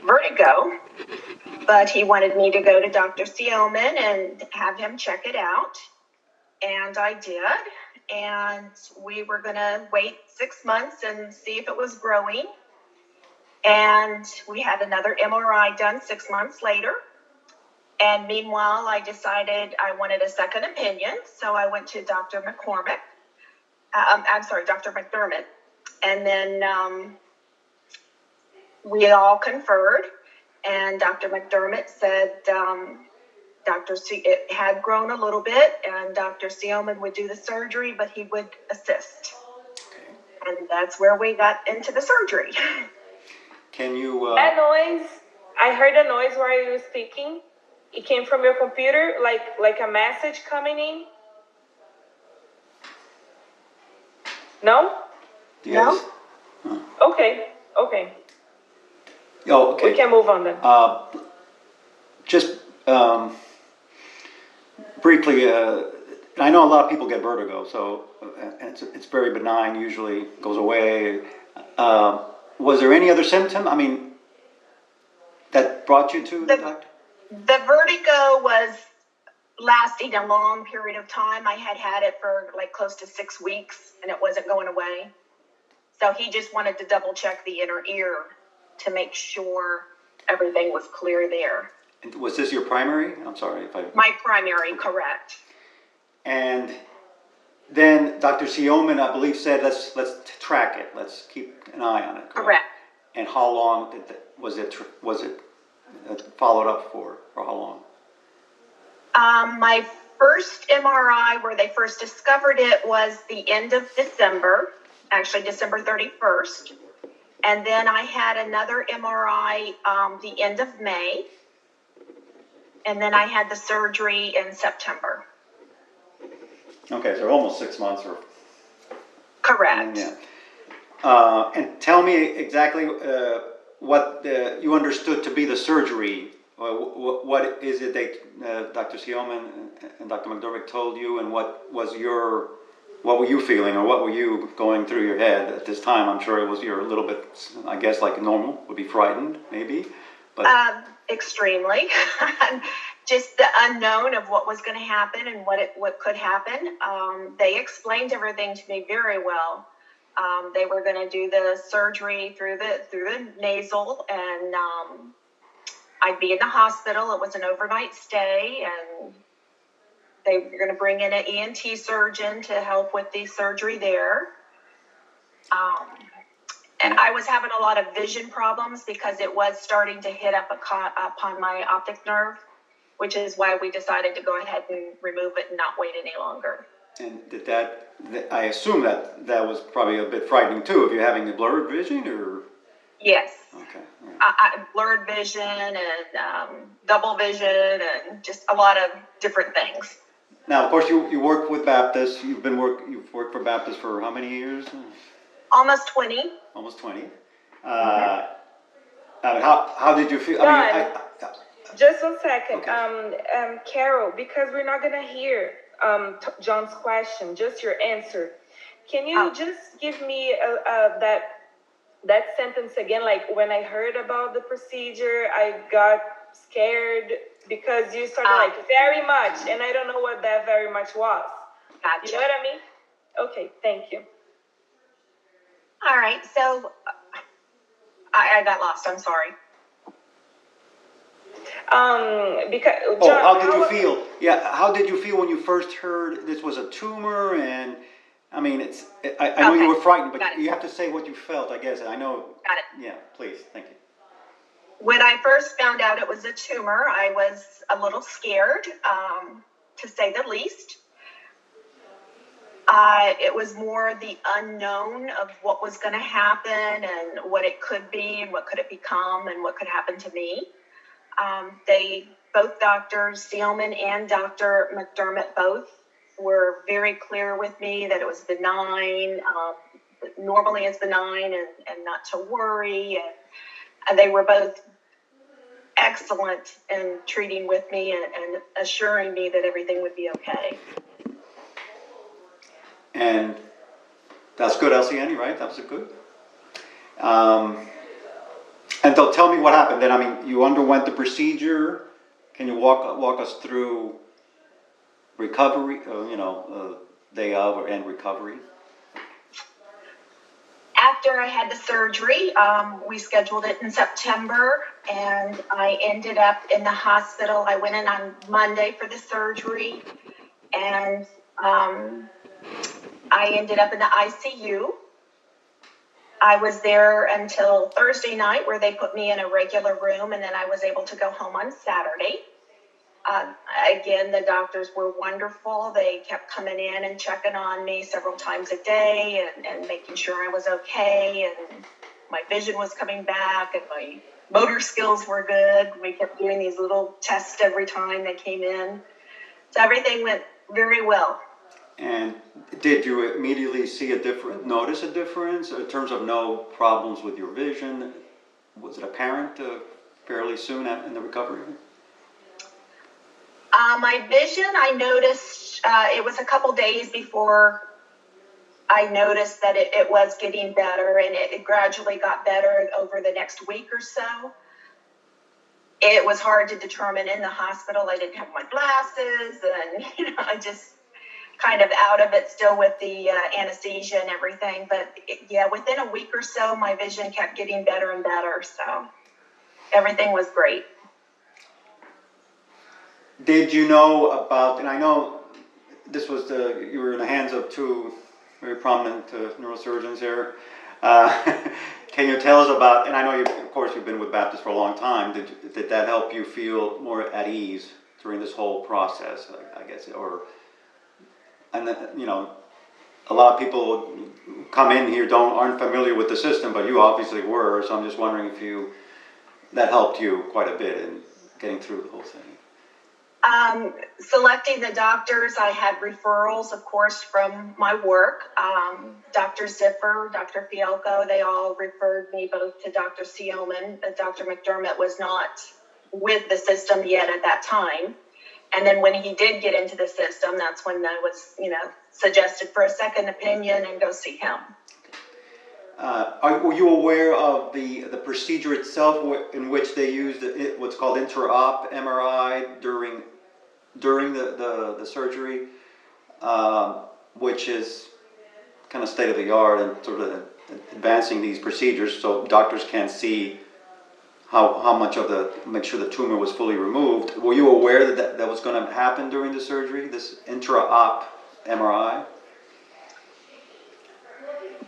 vertigo, but he wanted me to go to Dr. Seoman and have him check it out. And I did. And we were going to wait 6 months and see if it was growing. And we had another MRI done 6 months later. And meanwhile, I decided I wanted a second opinion. So I went to Dr. McCormick. Dr. McDermott. And then we all conferred. And Dr. McDermott said it had grown a little bit, and Dr. Seoman would do the surgery, but he would assist. Okay. And that's where we got into the surgery. Can you... That noise, I heard a noise while you were speaking. It came from your computer, like a message coming in? No? Yes. No? Okay. Oh, okay. We can move on then. Just briefly, I know a lot of people get vertigo, so it's very benign, usually goes away. Was there any other symptom, that brought you to the doctor? The vertigo was lasting a long period of time. I had it for close to 6 weeks, and it wasn't going away. So he just wanted to double check the inner ear to make sure everything was clear there. And was this your primary? I'm sorry if I... My primary, okay. Correct. And then Dr. Seoman, I believe, said, let's track it. Let's keep an eye on it. Correct. And how long was it followed up for how long? My first MRI, where they first discovered it, was the end of December, actually December 31st. And then I had another MRI the end of May. And then I had the surgery in September. Okay, so almost 6 months. Correct. Yeah. And tell me exactly what you understood to be the surgery. What is it that Dr. Seoman and Dr. McDermott told you, and what were you feeling, or what were you going through your head at this time? I'm sure you're a little bit, I guess, like normal, would be frightened, maybe. But extremely. Just the unknown of what was going to happen and what could happen. They explained everything to me very well. They were going to do the surgery through the nasal, and I'd be in the hospital. It was an overnight stay, and they were going to bring in an ENT surgeon to help with the surgery there. And I was having a lot of vision problems because it was starting to hit upon my optic nerve, which is why we decided to go ahead and remove it and not wait any longer. And I assume that was probably a bit frightening too, if you're having a blurred vision, or? Yes. Okay. Right. Blurred vision and double vision and just a lot of different things. Now, of course, you work with Baptist. You've worked for Baptist for how many years? Almost 20. Almost 20. How did you feel? Just 1 second. Okay. Carol, because we're not going to hear John's question, just your answer. Can you just give me that sentence again? Like, when I heard about the procedure, I got scared because you started very much, and I don't know what that very much was. Gotcha. You know what I mean? Okay, thank you. All right, so I got lost. I'm sorry. Because John, how did you feel? Yeah, how did you feel when you first heard this was a tumor? And I know you were frightened, but you have to say what you felt, I guess. I know. Got it. Yeah, please. Thank you. When I first found out it was a tumor, I was a little scared, to say the least. It was more the unknown of what was going to happen and what it could be and what could it become and what could happen to me. Both Drs. Seoman and Dr. McDermott both were very clear with me that it was benign. Normally it's benign and not to worry. And they were both excellent in treating with me and assuring me that everything would be okay. And that's good, Elsie Annie, right? That was good. And they'll tell me what happened. Then, I mean, you underwent the procedure. Can you walk us through recovery? Day of or end recovery. After I had the surgery, we scheduled it in September, and I ended up in the hospital. I went in on Monday for the surgery, and I ended up in the ICU. I was there until Thursday night, where they put me in a regular room, and then I was able to go home on Saturday. Again, the doctors were wonderful. They kept coming in and checking on me several times a day and making sure I was okay, and my vision was coming back and my motor skills were good. We kept doing these little tests every time they came in. So everything went very well. And did you immediately notice a difference in terms of no problems with your vision? Was it apparent fairly soon in the recovery? My vision, I noticed, it was a couple days before I noticed that it was getting better, and it gradually got better over the next week or so. It was hard to determine in the hospital. I didn't have my glasses, and I just kind of out of it still with the anesthesia and everything. But within a week or so, my vision kept getting better and better. So everything was great. Did you know about, and I know this was you were in the hands of two very prominent neurosurgeons here. Can you tell us about, and I know of course you've been with Baptist for a long time, did that help you feel more at ease during this whole process, I guess, a lot of people who come in here aren't familiar with the system, but you obviously were, so I'm just wondering if that helped you quite a bit in getting through the whole thing. Selecting the doctors, I had referrals, of course, from my work. Dr. Ziffer, Dr. Fialco, they all referred me both to Dr. Seelman. Dr. McDermott was not with the system yet at that time. And then when he did get into the system, that's when I was, suggested for a second opinion and go see him. Were you aware of the procedure itself in which they used what's called intra-op MRI during the surgery, which is kind of state of the art and sort of advancing these procedures so doctors can see how much make sure the tumor was fully removed. Were you aware that was going to happen during the surgery, this intra-op MRI?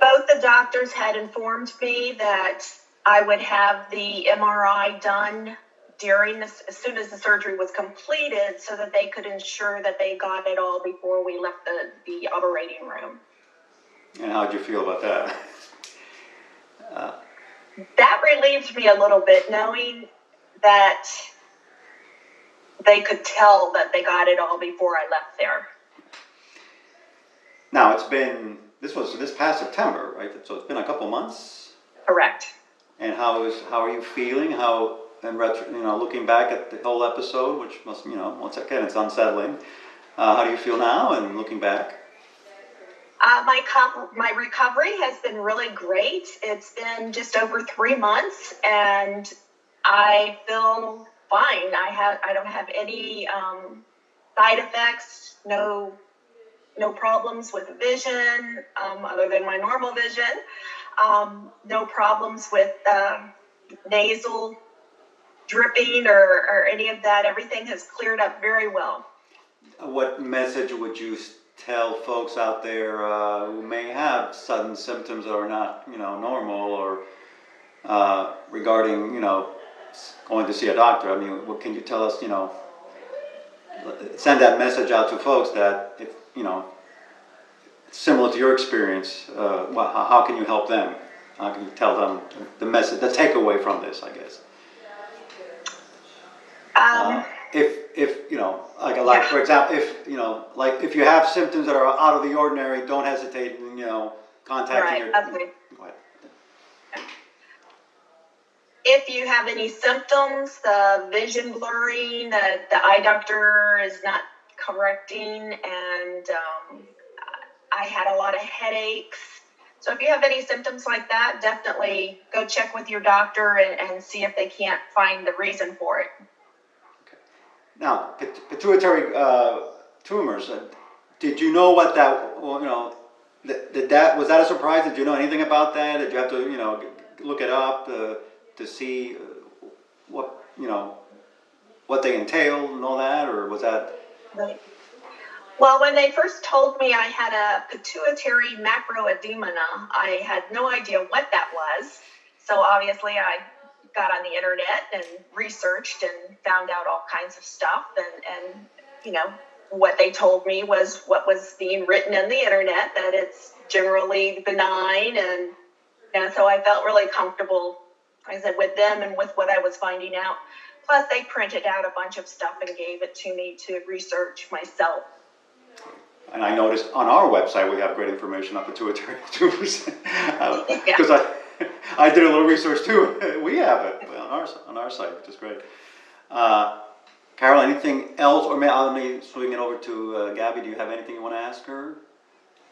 Both the doctors had informed me that I would have the MRI done as soon as the surgery was completed, so that they could ensure that they got it all before we left the operating room. And how'd you feel about that? That relieved me a little bit, knowing that they could tell that they got it all before I left there. Now this was this past September, right? So it's been a couple months. Correct. And how are you feeling? Looking back at the whole episode, which must, once again, it's unsettling. How do you feel now and looking back? My recovery has been really great. It's been just over 3 months, and I feel fine. I don't have any side effects. No problems with vision, other than my normal vision. No problems with nasal dripping or any of that. Everything has cleared up very well. What message would you tell folks out there who may have sudden symptoms that are not, normal, or regarding, going to see a doctor? I mean, what can you tell us, send that message out to folks that, if, similar to your experience, how can you help them? How can you tell them the message, the takeaway from this, I guess? For example, if you have symptoms that are out of the ordinary, don't hesitate in, contacting your. Okay. Go ahead. If you have any symptoms, the vision blurring, the eye doctor is not correcting, and I had a lot of headaches. So if you have any symptoms like that, definitely go check with your doctor and see if they can't find the reason for it. Now, pituitary tumors. Did you know what that? Well, was that a surprise? Did you know anything about that? Did you have to look it up to see what what they entailed and all that, or was that? Right. Well, when they first told me I had a pituitary macroedema, I had no idea what that was. So obviously I got on the internet and researched and found out all kinds of stuff. And what they told me was what was being written in the internet, that it's generally benign. And so I felt really comfortable, like I said, with them and with what I was finding out. Plus, they printed out a bunch of stuff and gave it to me to research myself. And I noticed on our website we have great information on pituitary tumors because I did a little research too. We have it on our site, which is great. Carol, anything else, or let me swing it over to Gabby? Do you have anything you want to ask her?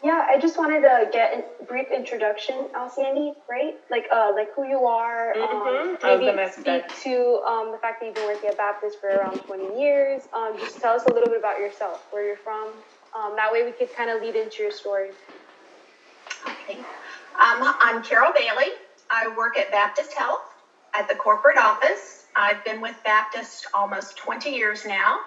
Yeah, I just wanted to get a brief introduction, Sandy, right? Like who you are. Maybe speak to the fact that you've been working at Baptist for around 20 years. Just tell us a little bit about yourself, where you're from. That way we could kind of lead into your story. Okay. I'm Carol Bailey. I work at Baptist Health at the corporate office. I've been with Baptist almost 20 years now.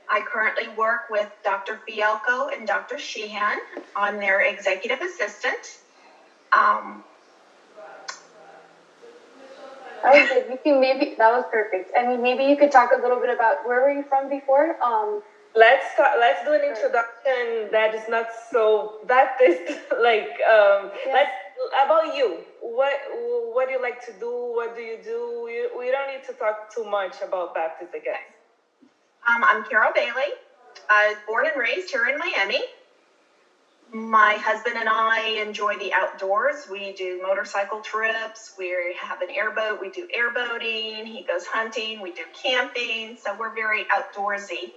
I currently work with Dr. Fialco and Dr. Sheehan. I'm their executive assistant. That was good. That was perfect. I mean, maybe you could talk a little bit about where were you from before? Let's do an introduction that is not so Baptist. Let's about you. What do you like to do? What do you do? We don't need to talk too much about Baptist again. I'm Carol Bailey. I was born and raised here in Miami. My husband and I enjoy the outdoors. We do motorcycle trips. We have an airboat. We do airboating. He goes hunting. We do camping. So we're very outdoorsy.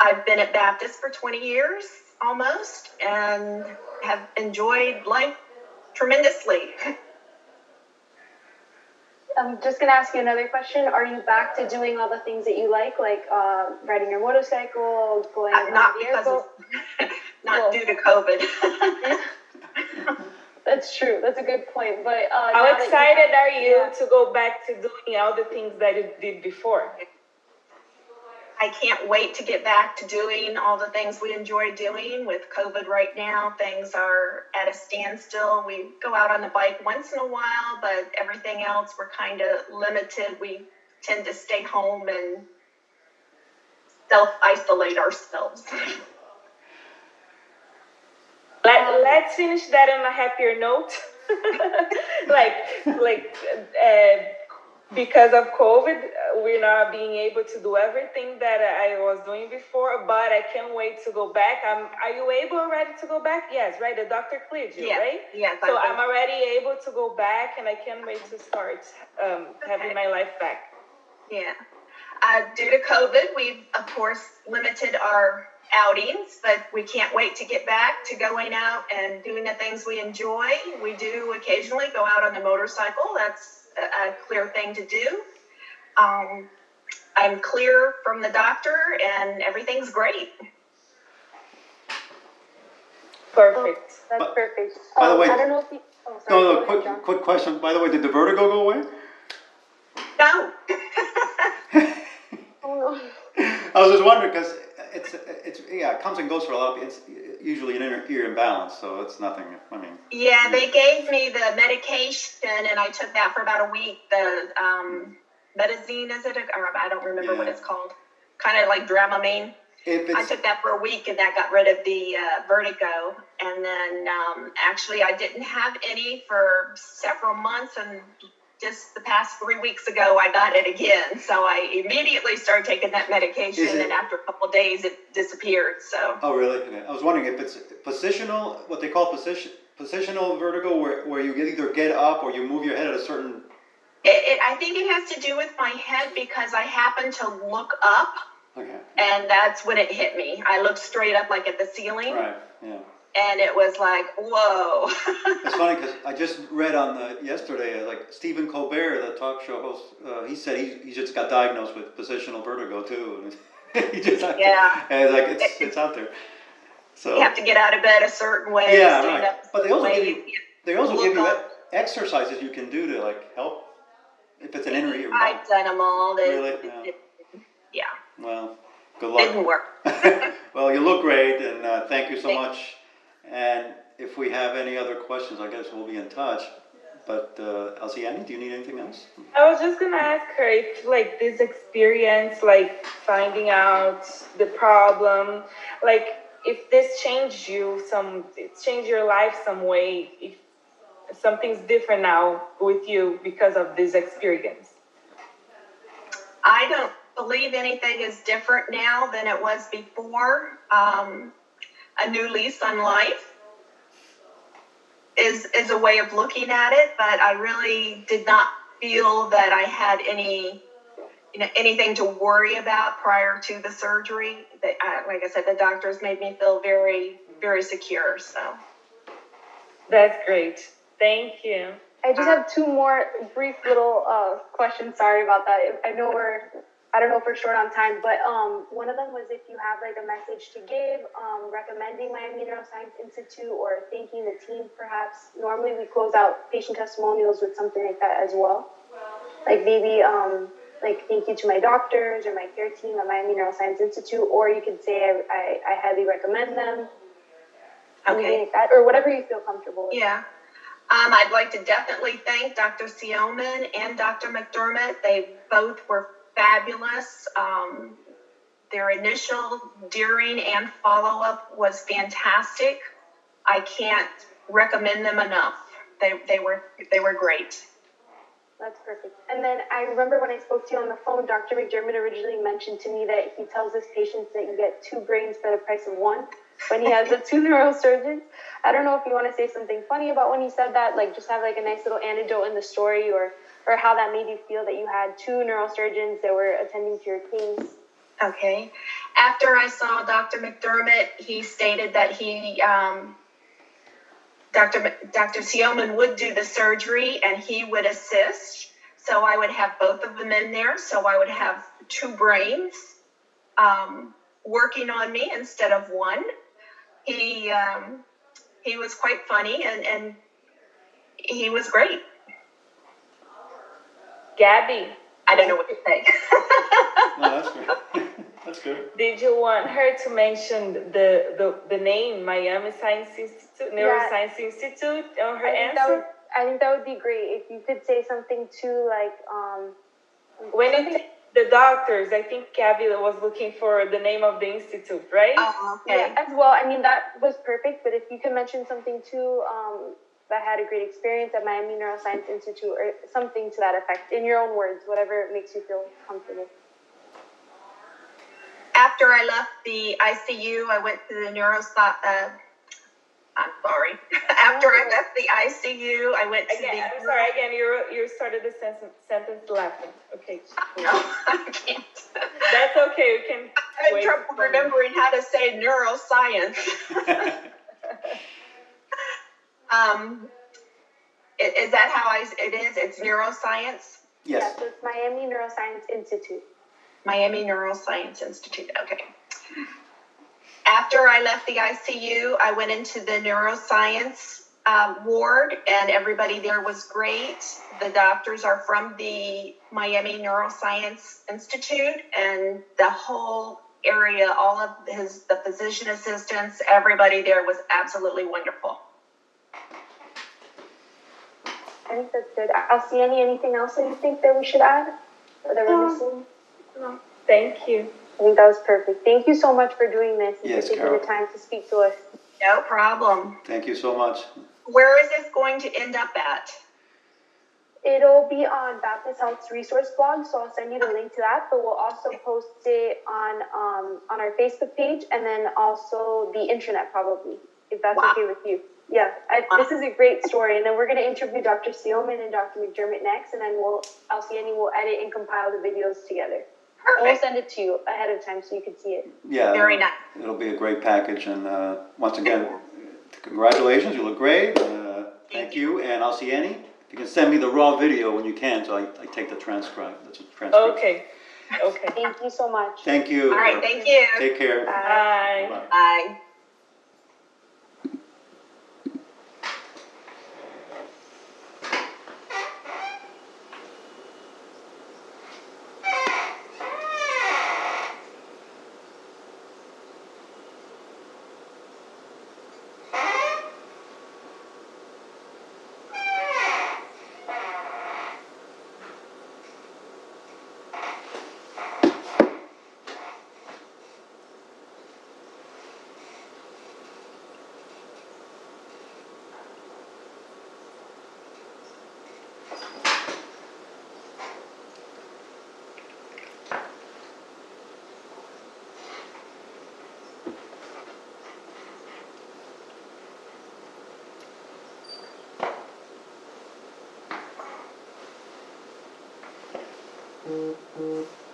I've been at Baptist for 20 years almost and have enjoyed life tremendously. I'm just going to ask you another question. Are you back to doing all the things that you like riding your motorcycle, going not because of, due to COVID. That's true. That's a good point. But how excited are you to go back to doing all the things that you did before? I can't wait to get back to doing all the things we enjoy doing. With COVID right now, things are at a standstill. We go out on the bike once in a while, but everything else, we're kind of limited. We tend to stay home and self-isolate ourselves. Let's finish that on a happier note. Because of COVID, we're not being able to do everything that I was doing before, but I can't wait to go back. Are you able already to go back? Yes, right? The doctor cleared you, right? Yes. So I'm already able to go back, and I can't wait to start having my life back. Yeah. Due to COVID, we've, of course, limited our outings, but we can't wait to get back to going out and doing the things we enjoy. We do occasionally go out on the motorcycle. That's a clear thing to do. I'm clear from the doctor and everything's great. Perfect. That's perfect. By the way, I don't know if you... Oh, sorry. Quick question. By the way, did the vertigo go away? No. Oh, no. I was just wondering because it comes and goes for a lot of people. It's usually an ear imbalance, so it's nothing. I mean. Yeah, they gave me the medication, and I took that for about a week. The Metazine, is it? Or I don't remember what it's called. Kind of like Dramamine. I took that for a week, and that got rid of the vertigo. And then actually, I didn't have any for several months, and just the past 3 weeks ago, I got it again. So I immediately started taking that medication, and after a couple of days, it disappeared. So. Oh, really? Okay. I was wondering if it's positional, what they call positional vertigo, where you either get up or you move your head at a certain. I think it has to do with my head because I happened to look up, Okay. and that's when it hit me. I looked straight up, like at the ceiling. Right. Yeah. And it was like, whoa. It's funny because I just read on yesterday, like Stephen Colbert, the talk show host, he said he just got diagnosed with positional vertigo too. He just Yeah. and like it's out there. So You have to get out of bed a certain way. yeah, stand right. up But they also give you look up. exercises you can do to like help if it's an injury. I've done them all. Really? Yeah. Well, good luck. Didn't work. Well, you look great, and thank you so much. And if we have any other questions, I guess we'll be in touch. But Alciani, do you need anything else? I was just gonna ask her if, like, this experience, like finding out the problem, like if this changed you it changed your life some way. If something's different now with you because of this experience. I don't believe anything is different now than it was before. A new lease on life is a way of looking at it, but I really did not feel that I had anything to worry about prior to the surgery. Like I said, the doctors made me feel very, very secure. So that's great. Thank you. I just have two more brief little questions. Sorry about that. I don't know if we're short on time, but one of them was if you have like a message to give, recommending Miami Neuroscience Institute or thanking the team perhaps. Normally we close out patient testimonials with something like that as well. Like maybe like thank you to my doctors or my care team at Miami Neuroscience Institute, or you could say I highly recommend them. Okay. Like that, or whatever you feel comfortable with. Yeah. I'd like to definitely thank Dr. Seelman and Dr. McDermott. They both were fabulous. Their initial, during, and follow-up was fantastic. I can't recommend them enough. They were great. That's perfect. And then I remember when I spoke to you on the phone, Dr. McDermott originally mentioned to me that he tells his patients that you get 2 brains for the price of 1 when he has the 2 neurosurgeons. I don't know if you want to say something funny about when he said that, like just have like a nice little anecdote in the story or how that made you feel that you had 2 neurosurgeons that were attending to your case. Okay. After I saw Dr. McDermott, he stated that Dr. Seelman would do the surgery and he would assist. So I would have both of them in there. So I would have 2 brains working on me instead of 1. He was quite funny and he was great. Gabby. I don't know what to say. No, that's good. That's good. Did you want her to mention the name Miami Science Institute, Neuroscience Institute on her answer? I think that would be great if you could say something too like when the doctors, I think Gabby was looking for the name of the institute, right? Oh, okay. Yeah, as well. I mean, that was perfect, but if you could mention something too that had a great experience at Miami Neuroscience Institute or something to that effect, in your own words, whatever makes you feel comfortable. After I left the ICU, I went to the After I left the ICU, I went to I'm sorry, again, you started the sentence laughing. Okay. No, I can't. That's okay, we can I had trouble remembering how to say neuroscience. Is that how it is? It's neuroscience? Yes. So it's Miami Neuroscience Institute. Miami Neuroscience Institute, okay. After I left the ICU, I went into the neuroscience ward, and everybody there was great. The doctors are from the Miami Neuroscience Institute, and the whole area, all of the physician assistants, everybody there was absolutely wonderful. I think that's good. Alciani, anything else that you think that we should add? Or that we're missing? No. Thank you. I think that was perfect. Thank you so much for doing this and for taking Carol. the time to speak to us. No problem. Thank you so much. Where is this going to end up at? It'll be on Baptist Health's resource blog, so I'll send you the link to that, but we'll also post it on our Facebook page and then also the intranet probably, if that's okay with you. Yeah, this is a great story, and then we're going to interview Dr. Seelman and Dr. McDermott next, and then Alciani will edit and compile the videos together. Perfect. We'll send it to you ahead of time so you can see it. Yeah. Very nice. It'll be a great package, and once again, Congratulations, you look great. Thank you, and I'll see Annie. If you can send me the raw video when you can, so I take the transcribe. That's a transcript. Okay. Okay. Thank you so much. Thank you. All right, thank you. Take care. Bye. Bye. Bye. Mm-hmm.